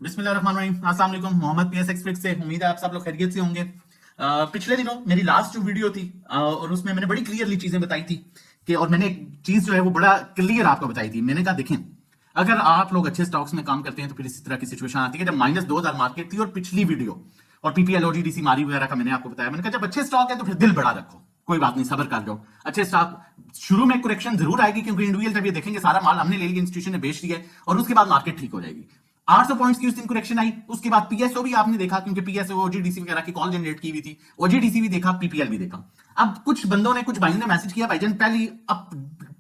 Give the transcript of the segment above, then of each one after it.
बिस्मिल्लाहिर्रहमानिर्रहीम। अस्सलाम वालेकुम। मोहम्मद पीएस एक्सपर्ट से उम्मीद है आप सब लोग खैरियत से होंगे। पिछले दिनों मेरी लास्ट जो वीडियो थी और उसमें मैंने बड़ी क्लियरली चीजें बताई थी कि और मैंने एक चीज जो है वो बड़ा क्लियर आपको बताई थी। मैंने कहा देखें, अगर आप लोग अच्छे स्टॉक्स में काम करते हैं तो फिर इस तरह की सिचुएशन आती है जब -2000 मार्केट थी और पिछली वीडियो और पीपीएल ओजीडीसी मारी वगैरह का मैंने आपको बताया। मैंने कहा जब अच्छे स्टॉक है तो फिर दिल बड़ा रखो, कोई बात नहीं, सब्र कर लो। अच्छे स्टॉक शुरू में करेक्शन जरूर आएगी क्योंकि इंडिविजुअल जब ये देखेंगे सारा माल हमने ले लिया, इंस्टीट्यूशन ने बेच दिया और उसके बाद मार्केट ठीक हो जाएगी। 800 पॉइंट्स की उस दिन करेक्शन आई, उसके बाद पीएसओ भी आपने देखा क्योंकि पीएसओ ओजीडीसी वगैरह की कॉल जनरेट की हुई थी, ओजीडीसी भी देखा, पीपीएल भी देखा। अब कुछ बंदों ने, कुछ भाइयों ने मैसेज किया भाईजान पहली अब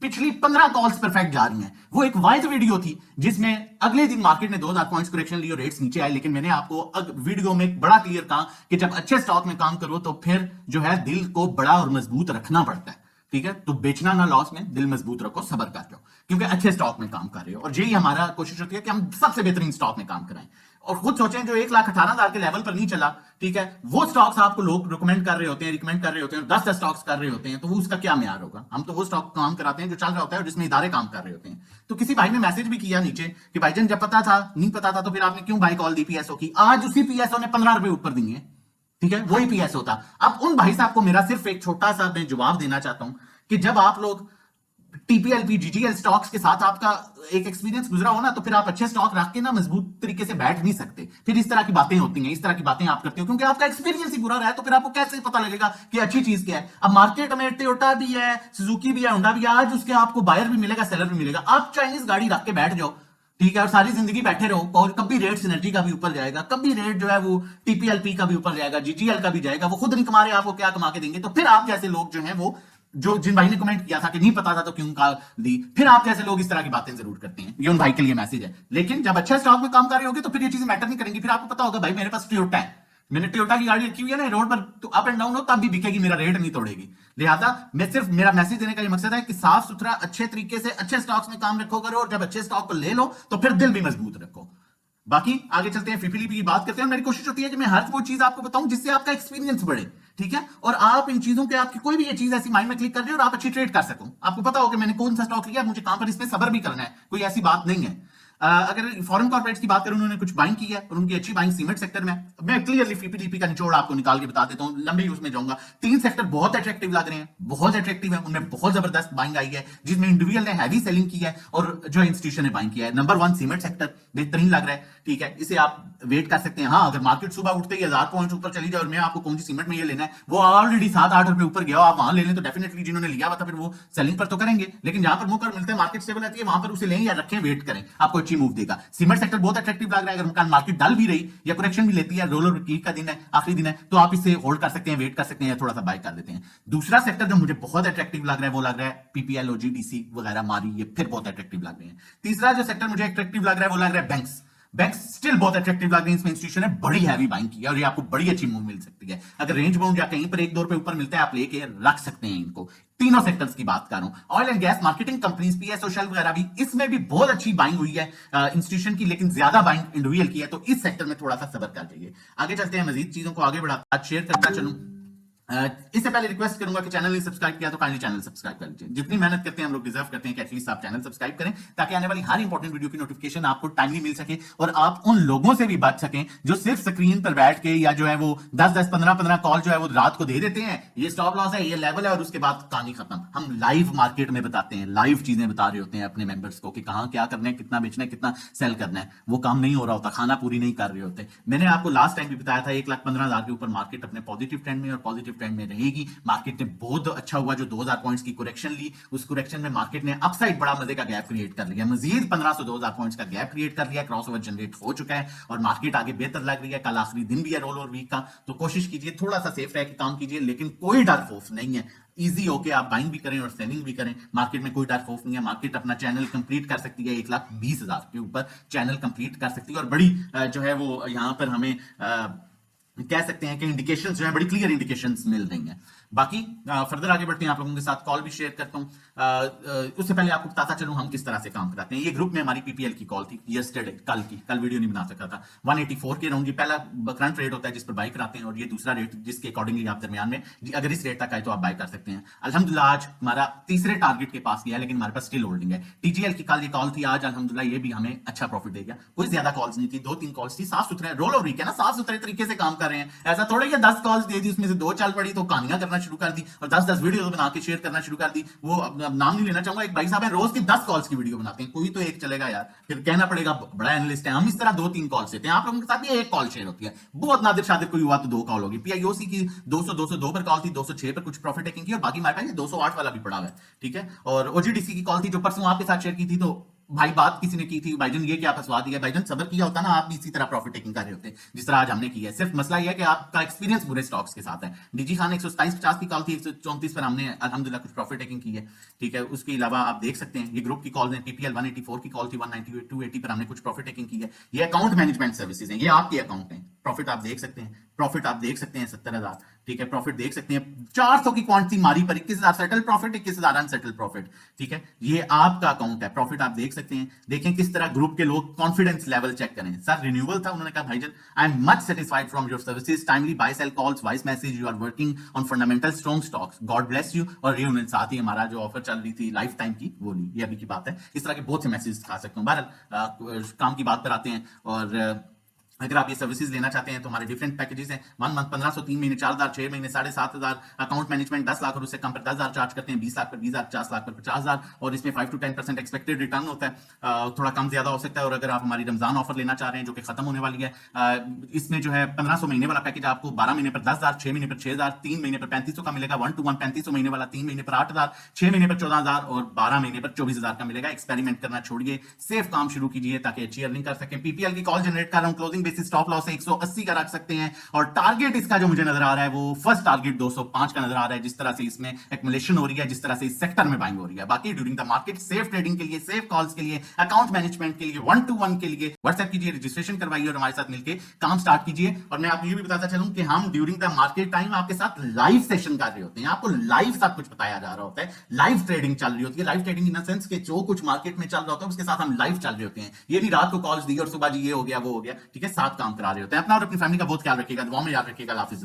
पिछली 15 कॉल्स परफेक्ट जा रही हैं। वो एक वाइज वीडियो थी जिसमें अगले दिन मार्केट ने 2000 पॉइंट्स करेक्शन ली और रेट्स नीचे आए, लेकिन मैंने आपको वीडियो में बड़ा क्लियर कहा कि जब अच्छे स्टॉक में काम करो तो फिर जो है दिल को बड़ा और मजबूत रखना पड़ता है। ठीक है, तो बेचना ना लॉस में, दिल मजबूत रखो, सब्र कर लो क्योंकि अच्छे स्टॉक में काम कर रहे हो। और यही हमारा कोशिश होती है कि हम सबसे बेहतरीन स्टॉक में काम कराएं। और खुद सोचें जो 1,18,000 के लेवल पर नहीं चला, ठीक है, वो स्टॉक्स आपको लोग रिकमेंड कर रहे होते हैं, रिकमेंड कर रहे होते हैं, 10-10 स्टॉक्स कर रहे होते हैं, तो वो उसका क्या म्यार होगा? हम तो वो स्टॉक काम कराते हैं जो चल रहा होता है और जिसमें इदारे काम कर रहे होते हैं। तो किसी भाई ने मैसेज भी किया नीचे कि भाईजान जब पता था, नहीं पता था तो फिर आपने क्यों भाई कॉल दी पीएसओ की? आज उसी पीएसओ ने 15 रुपए ऊपर दिए, ठीक है, वही पीएसओ था। अब उन भाई साहब को मेरा सिर्फ एक छोटा सा मैं जवाब देना चाहता हूं कि जब आप लोग टीपीएलपी जीजीएल स्टॉक्स के साथ आपका एक एक्सपीरियंस गुजरा हो ना, तो फिर आप अच्छे स्टॉक रख के ना मजबूत तरीके से बैठ नहीं सकते। फिर इस तरह की बातें होती हैं, इस तरह की बातें आप करते हो क्योंकि आपका एक्सपीरियंस ही बुरा रहा है। तो फिर आपको कैसे पता लगेगा कि अच्छी चीज क्या है? अब मार्केट में टोयोटा भी है, सुजुकी भी है, होंडा भी है, आज उसके आपको बायर भी मिलेगा, सेलर भी मिलेगा। आप चाइनीज गाड़ी रख के बैठ जाओ, ठीक है, और सारी जिंदगी बैठे रहो और कभी रेट सिनर्जी का भी ऊपर जाएगा, कभी रेट जो है वो टीपीएलपी का भी ऊपर जाएगा, जीजीएल का भी जाएगा, वो खुद नहीं कमा रहे, आपको क्या कमा के देंगे? तो फिर आप जैसे लोग जो हैं वो, जो जिन भाई ने कमेंट किया था कि नहीं पता था तो क्यों कॉल दी, फिर आप जैसे लोग इस तरह की बातें जरूर करते हैं। ये उन भाई के लिए मैसेज है। लेकिन जब अच्छा स्टॉक में काम कर रहे होगे तो फिर ये चीजें मैटर नहीं करेंगी। फिर आपको पता होगा भाई मेरे पास टोयोटा है, मैंने टोयोटा की गाड़ी रखी हुई है ना, रोड पर तो अप एंड डाउन हो तब भी बिकेगी, मेरा रेट नहीं तोड़ेगी। लिहाजा मैं सिर्फ, मेरा मैसेज देने का ये मकसद है कि साफ सुथरा अच्छे तरीके से अच्छे स्टॉक्स में काम रखो करो, और जब अच्छे स्टॉक को ले लो तो फिर दिल भी मजबूत रखो। बाकी आगे चलते हैं, फिफिलीपी की बात करते हैं। मेरी कोशिश होती है कि मैं हर वो चीज आपको बताऊं जिससे आपका एक्सपीरियंस बढ़े, ठीक है, और आप इन चीजों के, आपकी कोई भी ये चीज ऐसी माइंड में क्लिक कर रही है और आप अच्छी ट्रेड कर सको। आपको पता हो कि मैंने कौन सा स्टॉक लिया, मुझे कहां पर इसमें सब्र भी करना है, कोई ऐसी बात नहीं है। अगर फॉरेन कॉर्पोरेट्स की बात करूं, उन्होंने कुछ बाइंग की है और उनकी अच्छी बाइंग सीमेंट सेक्टर में। मैं क्लियरली पीपीलीपी का निचोड़ आपको निकाल के बता देता हूं, लंबी उसमें जाऊंगा। 3 सेक्टर बहुत अट्रैक्टिव लग रहे हैं, बहुत अट्रैक्टिव है, उनमें बहुत जबरदस्त बाइंग आई है जिसमें इंडिविजुअल ने हैवी सेलिंग की है और जो इंस्टीट्यूशन ने बाइंग किया है। नंबर 1 सीमेंट सेक्टर बेहतरीन लग रहा है, ठीक है, इसे आप वेट कर सकते हैं। हाँ, अगर मार्केट सुबह उठते ही 1000 पॉइंट ऊपर चली जाए और मैं आपको कौन सी सीमेंट में ये लेना है, वो ऑलरेडी 7-8 रुपए ऊपर गया, आप वहां ले लें तो डेफिनेटली जिन्होंने लिया हुआ था फिर वो सेलिंग पर तो करेंगे, लेकिन जहां पर मौका मिलता है, मार्केट स्टेबल आती है, वहां पर उसे लें या रखें, वेट करें, आपको अच्छी मूव देगा। सीमेंट सेक्टर बहुत अट्रैक्टिव लग रहा है। अगर मार्केट डल भी रही या करेक्शन भी लेती है, रोलर की का दिन है, आखिरी दिन है, तो आप इसे होल्ड कर सकते हैं, वेट कर सकते हैं या थोड़ा सा बाय कर देते हैं। दूसरा सेक्टर जो मुझे बहुत अट्रैक्टिव लग रहा है वो लग रहा है पीपीएल ओजीडीसी वगैरह मारी, ये फिर बहुत अट्रैक्टिव लग रहे हैं। तीसरा जो सेक्टर मुझे अट्रैक्टिव लग रहा है वो लग रहा है बैंक्स। बैंक्स स्टिल बहुत अट्रैक्टिव लग रही है, इसमें इंस्टीट्यूशन ने बड़ी हैवी बाइंग की है और ये आपको बड़ी अच्छी मूव मिल सकती है। अगर रेंज बाउंड या कहीं पर 1-2 रुपए ऊपर मिलता है, आप लेके रख सकते हैं इनको। तीनों सेक्टर्स की बात कर रहा हूं, oil and gas, marketing companies, PSO, Shell वगैरह भी, इसमें भी बहुत अच्छी बाइंग हुई है इंस्टीट्यूशन की, लेकिन ज्यादा बाइंग इंडिविजुअल की है, तो इस सेक्टर में थोड़ा सा सब्र कर जाइए। आगे चलते हैं, मजीद चीजों को आगे बढ़ाता शेयर करता चलूं। इससे पहले रिक्वेस्ट करूंगा कि चैनल नहीं सब्सक्राइब किया तो काइंडली चैनल सब्सक्राइब कर लीजिए। जितनी मेहनत करते हैं हम लोग डिजर्व करते हैं कि एटलीस्ट आप चैनल सब्सक्राइब करें ताकि आने वाली हर इंपॉर्टेंट वीडियो की नोटिफिकेशन आपको टाइमली मिल सके और आप उन लोगों से भी बच सकें जो सिर्फ स्क्रीन पर बैठ के या जो है वो 10-10, 15-15 कॉल जो है वो रात को दे देते हैं, ये स्टॉप लॉस है, ये लेवल है, और उसके बाद कहानी खत्म। हम लाइव मार्केट में बताते हैं, लाइव चीजें बता रहे होते हैं अपने मेंबर्स को कि कहां क्या करना है, कितना बेचना है, कितना सेल करना है। वो काम नहीं हो रहा होता, खाना पूरी नहीं कर रहे होते। मैंने आपको लास्ट टाइम भी बताया था 1,15,000 के ऊपर मार्केट अपने पॉजिटिव ट्रेंड में और पॉजिटिव ट्रेंड में रहेगी। मार्केट ने बहुत अच्छा हुआ जो 2000 पॉइंट्स की करेक्शन ली, उस करेक्शन में मार्केट ने अपसाइड बड़ा मजे का गैप क्रिएट कर लिया, मजीद 1500-2000 पॉइंट्स का गैप क्रिएट कर लिया, क्रॉसओवर जनरेट हो चुका है और मार्केट आगे बेहतर लग रही है। कल आखिरी दिन भी है रोल और वीक का, तो कोशिश कीजिए थोड़ा सा सेफ रह के काम कीजिए, लेकिन कोई डर खौफ नहीं है। इजी होके आप बाइंग भी करें और सेलिंग भी करें, मार्केट में कोई डर खौफ नहीं है। मार्केट अपना चैनल कंप्लीट कर सकती है, 1,20,000 के ऊपर चैनल कंप्लीट कर सकती है और बड़ी जो है वो यहां पर हमें कह सकते हैं कि इंडिकेशंस जो है बड़ी क्लियर इंडिकेशंस मिल रही हैं। बाकी फर्दर आगे बढ़ते हैं, आप लोगों के साथ कॉल भी शेयर करता हूं। उससे पहले आपको बताता चलूं हम किस तरह से काम कराते हैं। ये ग्रुप में हमारी पीपीएल की कॉल थी यस्टरडे, कल वीडियो नहीं बना सका था। 184 के राउंड, ये पहला करंट रेट होता है जिस पर बाय कराते हैं, और ये दूसरा रेट जिसके अकॉर्डिंगली आप दरमियान में अगर इस रेट तक आए तो आप बाय कर सकते हैं। अल्हम्दुलिल्लाह आज हमारा तीसरे टारगेट के पास गया, लेकिन हमारे पास स्टिल होल्डिंग है। टीजीएल की कल ये कॉल थी, आज अल्हम्दुलिल्लाह ये भी हमें अच्छा प्रॉफिट दे गया। कोई ज्यादा कॉल्स नहीं थी, 2-3 कॉल्स थी, साफ सुथरे रोल ओवर है ना, साफ सुथरे तरीके से काम कर रहे हैं। ऐसा थोड़ा कि 10 कॉल्स दे दी, उसमें से 2 चल पड़ी तो कहानियां करना शुरू कर दी और 10-10 वीडियो बना के शेयर करना शुरू कर दी। वो अब नाम नहीं लेना चाहूंगा, एक भाई साहब है रोज की 10 कॉल्स की वीडियो बनाते हैं, कोई तो एक चलेगा यार, फिर कहना पड़ेगा बड़ा एनालिस्ट है। हम इस तरह 2-3 कॉल लेते हैं, आप लोगों के साथ भी एक कॉल शेयर होती है, बहुत नादिर शादिर कोई हुआ तो 2 कॉल होगी। पीआईओसी की 202 पर कॉल थी, 206 पर कुछ प्रॉफिट टेकिंग की, और बाकी हमारे पास 208 वाला भी पड़ा हुआ है, ठीक है। और ओजीडीसी की कॉल थी जो परसों आपके साथ शेयर की थी, तो भाई बात किसी ने की थी, भाईजान ये क्या फंसवा दिया, भाईजान सब्र किया होता ना, आप भी इसी तरह प्रॉफिट टेकिंग कर रहे होते जिस तरह आज हमने किया है। सिर्फ मसला ये है कि आपका एक्सपीरियंस बुरे स्टॉक्स के साथ है। डीजी खान 127-50 की कॉल थी, 134 पर हमने अल्हम्दुलिल्लाह कुछ प्रॉफिट टेकिंग की है, ठीक है। उसके अलावा आप देख सकते हैं ये ग्रुप की कॉल है, पीपीएल 184 की कॉल थी, 198 280 पर हमने कुछ प्रॉफिट टेकिंग की है। ये अकाउंट मैनेजमेंट सर्विसेज है, ये आपके अकाउंट है। प्रॉफिट आप देख सकते हैं, प्रॉफिट आप देख सकते हैं 70,000, ठीक है। प्रॉफिट देख सकते हैं 400 की क्वांटिटी मारी पर 21,000 सेटल प्रॉफिट, 21,000 अनसेटल प्रॉफिट, ठीक है। ये आपका अकाउंट है, प्रॉफिट आप देख सकते हैं। देखें किस तरह ग्रुप के लोग कॉन्फिडेंस लेवल चेक करें। सर रिन्यूअल था, उन्होंने कहा भाईजान I am much satisfied from your services, timely buy sell calls, voice message, you are working on fundamental strong stocks, God bless you. और रियूनियन साथ ही हमारा जो ऑफर चल रही थी लाइफ टाइम की, वो ली, ये अभी की बात है। इस तरह के बहुत से मैसेज दिखा सकता हूँ। बहरहाल काम की बात पर आते हैं, और अगर आप ये सर्विसेज लेना चाहते हैं तो हमारे डिफरेंट पैकेजेस हैं। 1 मंथ 1500, 3 महीने 4000, 6 महीने 7,500, अकाउंट मैनेजमेंट 10 लाख और उससे कम पर 10,000 चार्ज करते हैं, 20 लाख पर 20,000, 50 लाख पर 50,000, और इसमें 5 to 10% एक्सपेक्टेड रिटर्न होता है। थोड़ा कम ज्यादा हो सकता है। और अगर आप हमारी रमजान ऑफर लेना चाह रहे हैं जो कि खत्म होने वाली है, इसमें जो है 1500 महीने वाला पैकेज आपको 12 महीने पर 10,000, 6 महीने पर 6,000, 3 महीने पर 3500 का मिलेगा। 1 to 1 3500 महीने वाला, 3 महीने पर 8,000, 6 महीने पर 14,000 और 12 महीने पर 24,000 का मिलेगा। एक्सपेरिमेंट करना छोड़िए, सेफ काम शुरू कीजिए ताकि अच्छी अर्निंग कर सकें। पीपीएल की कॉल जनरेट कर रहा हूं, क्लोजिंग बेसिस स्टॉप लॉस है 180 का रख सकते हैं, और टारगेट इसका जो मुझे नजर आ रहा है वो फर्स्ट टारगेट 205 का नजर आ रहा है, जिस तरह से इसमें एक्युमुलेशन हो रही है, जिस तरह से इस सेक्टर में बाइंग हो रही है। बाकी during the market safe trading के लिए, सेफ कॉल्स के लिए, अकाउंट मैनेजमेंट के लिए, 1 to 1 के लिए व्हाट्सएप कीजिए, रजिस्ट्रेशन करवाइए और हमारे साथ मिलकर काम स्टार्ट कीजिए। और मैं आपको ये भी बताता चलूं कि हम ड्यूरिंग द मार्केट टाइम आपके साथ लाइव सेशन कर रहे होते हैं, आपको लाइव सब कुछ बताया जा रहा होता है, लाइव ट्रेडिंग चल रही होती है। Live trading in the sense कि जो कुछ मार्केट में चल रहा होता है उसके साथ हम लाइव चल रहे होते हैं। ये नहीं रात को कॉल्स दी और सुबह जी ये हो गया वो हो गया, ठीक है। साथ काम करा रहे होते हैं। अपना और अपनी फैमिली का बहुत ख्याल रखिएगा, दुआ में याद रखिएगा। हाफिज़।